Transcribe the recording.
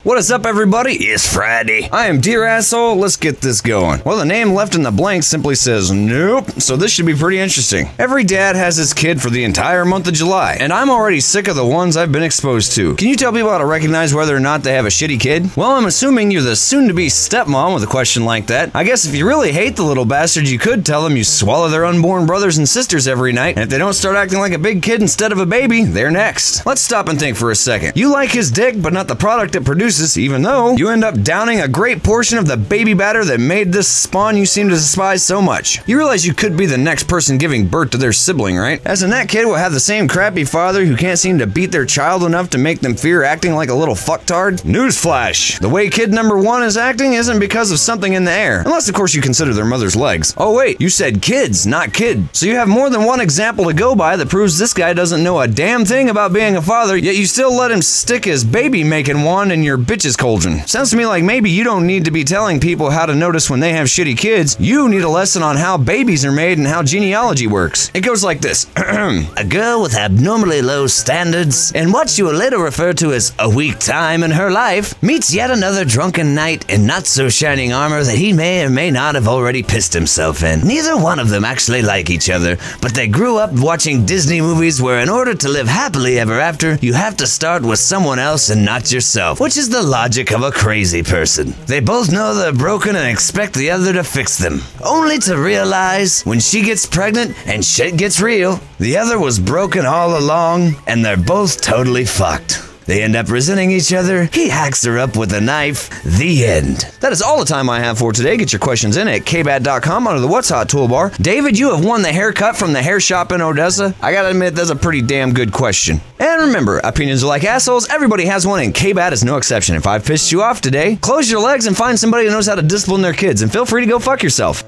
What is up, everybody? It's Friday. I am Dear Asshole. Let's get this going. Well, the name left in the blank simply says nope, so this should be pretty interesting. Every dad has his kid for the entire month of July, and I'm already sick of the ones I've been exposed to. Can you tell people how to recognize whether or not they have a shitty kid? Well, I'm assuming you're the soon-to-be stepmom with a question like that. I guess if you really hate the little bastards, you could tell them you swallow their unborn brothers and sisters every night, and if they don't start acting like a big kid instead of a baby, they're next. Let's stop and think for a second. You like his dick, but not the product it produces, even though you end up downing a great portion of the baby batter that made this spawn you seem to despise so much. You realize you could be the next person giving birth to their sibling, right? As in that kid will have the same crappy father who can't seem to beat their child enough to make them fear acting like a little fucktard? Newsflash! The way kid number one is acting isn't because of something in the air. Unless, of course, you consider their mother's legs. Oh wait, you said kids, not kid. So you have more than one example to go by that proves this guy doesn't know a damn thing about being a father, yet you still let him stick his baby-making wand in your bitch's cauldron. Sounds to me like maybe you don't need to be telling people how to notice when they have shitty kids. You need a lesson on how babies are made and how genealogy works. It goes like this. A girl with abnormally low standards, and what you will later refer to as a weak time in her life, meets yet another drunken knight in not-so-shining armor that he may or may not have already pissed himself in. Neither one of them actually like each other, but they grew up watching Disney movies where in order to live happily ever after, you have to start with someone else and not yourself, which is the logic of a crazy person. They both know they're broken and expect the other to fix them, only to realize when she gets pregnant and shit gets real, the other was broken all along and they're both totally fucked. They end up resenting each other. He hacks her up with a knife. The end. That is all the time I have for today. Get your questions in at kbat.fm under the What's Hot toolbar. David, you have won the haircut from the hair shop in Odessa. I gotta admit, that's a pretty damn good question. And remember, opinions are like assholes. Everybody has one, and kbat is no exception. If I've pissed you off today, close your legs and find somebody who knows how to discipline their kids, and feel free to go fuck yourself.